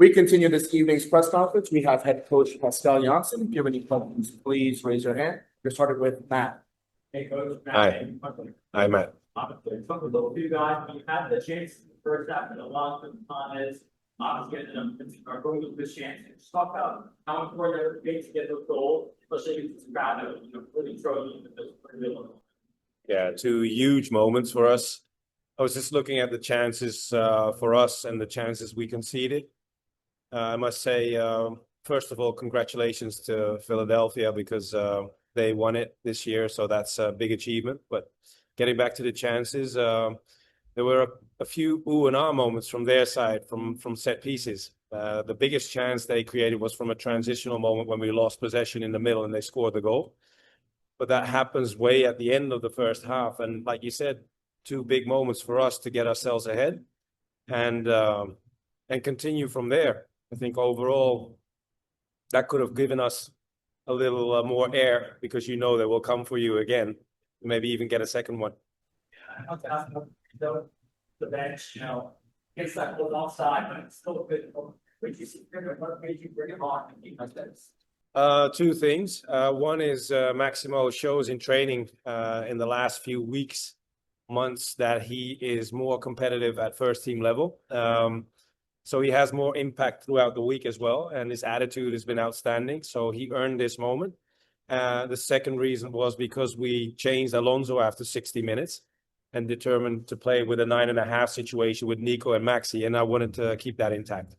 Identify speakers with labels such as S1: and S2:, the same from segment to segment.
S1: We continue this evening's press conference. We have head coach Pascal Jansen. If you have any questions, please raise your hand. We're starting with Matt.
S2: Hey, Coach. Matt.
S3: Hi. Hi, Matt.
S2: Talk a little bit, you guys. You had the chance in the first half, and a lot of comments. Obviously, are going to this chance. Just talk about how important it is to get those goals, especially if it's about really throwing the
S3: Yeah, two huge moments for us. I was just looking at the chances for us and the chances we conceded. I must say, first of all, congratulations to Philadelphia because they won it this year, so that's a big achievement. But getting back to the chances, there were a few ooh and ah moments from their side, from set pieces. The biggest chance they created was from a transitional moment when we lost possession in the middle and they scored the goal. But that happens way at the end of the first half. And like you said, two big moments for us to get ourselves ahead and continue from there. I think overall that could have given us a little more air because they will come for you again, maybe even get a second one.
S2: I want to ask about the bench, gets that goal offside, but it's still a bit. What made you bring him on and keep us?
S3: Two things. One is Maximo shows in training in the last few weeks, months, that he is more competitive at first team level. So he has more impact throughout the week as well, and his attitude has been outstanding. So he earned this moment. The second reason was because we changed Alonso after 60 minutes and determined to play with a 9.5 situation with Nico and Maxi, and I wanted to keep that intact.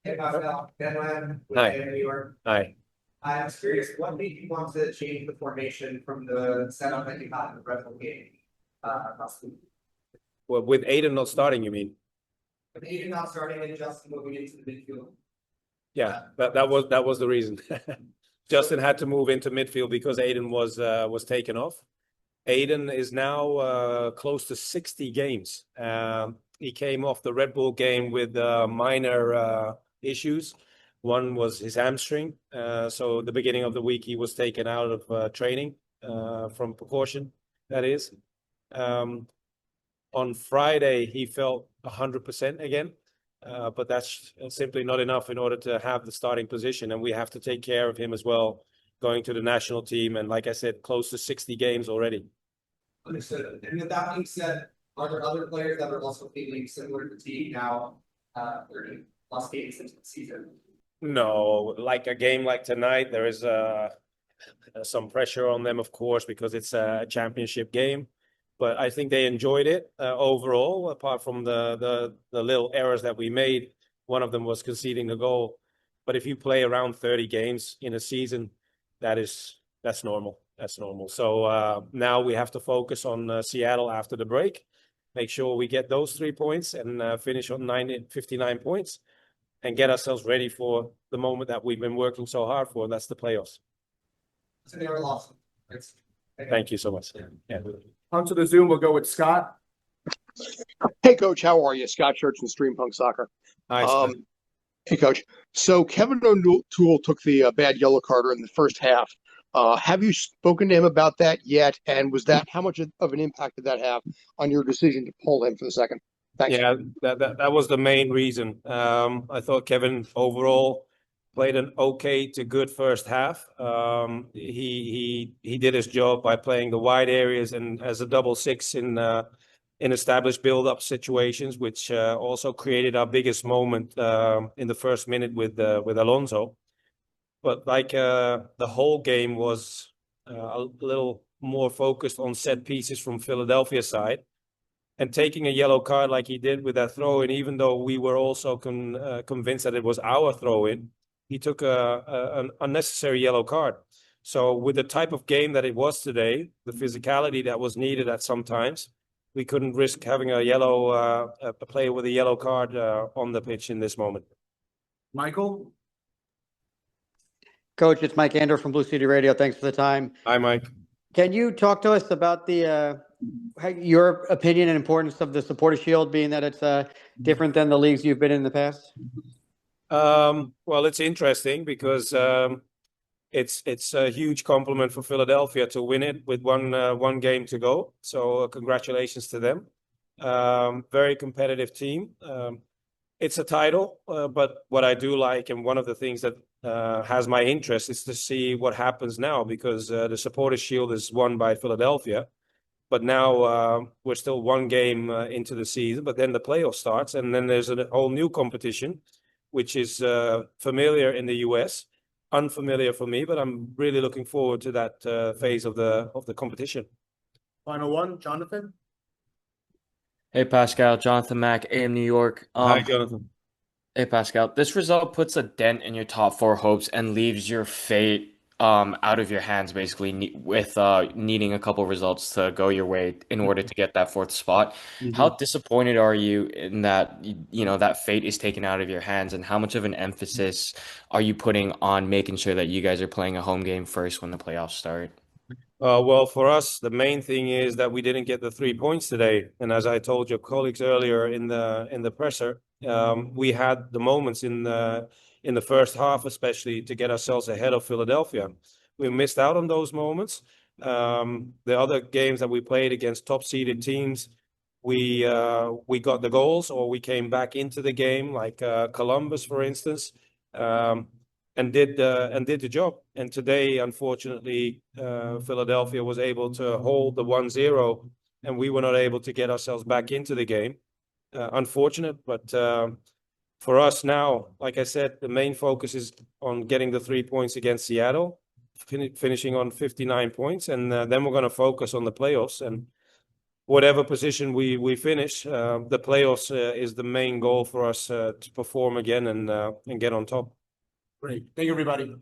S4: Hey, Pascal. Ben,
S3: Hi.
S4: New York.
S3: Hi.
S4: I'm curious, what made you want to change the formation from the setup that you had in the Red Bull game last week?
S3: Well, with Aiden not starting, you mean?
S4: With Aiden not starting and Justin moving into the midfield.
S3: Yeah, that was the reason. Justin had to move into midfield because Aiden was taken off. Aiden is now close to 60 games. He came off the Red Bull game with minor issues. One was his hamstring. So at the beginning of the week, he was taken out of training from precaution, that is. On Friday, he felt 100% again. But that's simply not enough in order to have the starting position. And we have to take care of him as well, going to the national team. And like I said, close to 60 games already.
S4: Understood. And with that being said, are there other players that are also feeling similar fatigue now, 30 plus games into the season?
S3: No, like a game like tonight, there is some pressure on them, of course, because it's a championship game. But I think they enjoyed it overall, apart from the little errors that we made. One of them was conceding the goal. But if you play around 30 games in a season, that's normal. That's normal. So now we have to focus on Seattle after the break, make sure we get those 3 points and finish on 59 points and get ourselves ready for the moment that we've been working so hard for. That's the playoffs.
S4: So they were lost.
S3: Thank you so much. Yeah.
S1: Onto the Zoom, we'll go with Scott.
S5: Hey, Coach, how are you? Scott Church from Stream Punk Soccer.
S3: Hi, Scott.
S5: Hey, Coach. So Kevin O'Toole took the bad yellow card in the first half. Have you spoken to him about that yet? And how much of an impact did that have on your decision to pull him for the second? Thanks.
S3: Yeah, that was the main reason. I thought Kevin overall played an okay to good first half. He did his job by playing the wide areas and as a double six in established build-up situations, which also created our biggest moment in the first minute with Alonso. But the whole game was a little more focused on set pieces from Philadelphia side. And taking a yellow card like he did with that throw-in, even though we were also convinced that it was our throw-in, he took an unnecessary yellow card. So with the type of game that it was today, the physicality that was needed at some times, we couldn't risk having a player with a yellow card on the pitch in this moment.
S1: Michael?
S6: Coach, it's Mike Andor from Blue City Radio. Thanks for the time.
S3: Hi, Mike.
S6: Can you talk to us about your opinion and importance of the Supporter Shield, being that it's different than the leagues you've been in the past?
S3: Well, it's interesting because it's a huge compliment for Philadelphia to win it with one game to go. So congratulations to them. Very competitive team. It's a title, but what I do like, and one of the things that has my interest, is to see what happens now, because the Supporters' Shield is won by Philadelphia, but now we're still one game into the season, but then the playoff starts, and then there's a whole new competition, which is familiar in the US, unfamiliar for me, but I'm really looking forward to that phase of the competition.
S1: Final one, Jonathan?
S7: Hey Pascal, Jonathan Mack, AM New York.
S3: Hi, Jonathan.
S7: Hey Pascal, this result puts a dent in your top four hopes and leaves your fate out of your hands basically with needing a couple results to go your way in order to get that fourth spot. How disappointed are you in that that fate is taken out of your hands, and how much of an emphasis are you putting on making sure that you guys are playing a home game first when the playoffs start?
S3: Well, for us, the main thing is that we didn't get the 3 points today. And as I told your colleagues earlier in the presser, we had the moments in the first half, especially to get ourselves ahead of Philadelphia. We missed out on those moments. The other games that we played against top-seeded teams, we got the goals, or we came back into the game, like Columbus, for instance. And did the job. And today, unfortunately, Philadelphia was able to hold the 1-0, and we were not able to get ourselves back into the game. Unfortunate, but for us now, like I said, the main focus is on getting the 3 points against Seattle, finishing on 59 points, and then we're going to focus on the playoffs. And whatever position we finish, the playoffs is the main goal for us to perform again and get on top.
S1: Great. Thank you, everybody.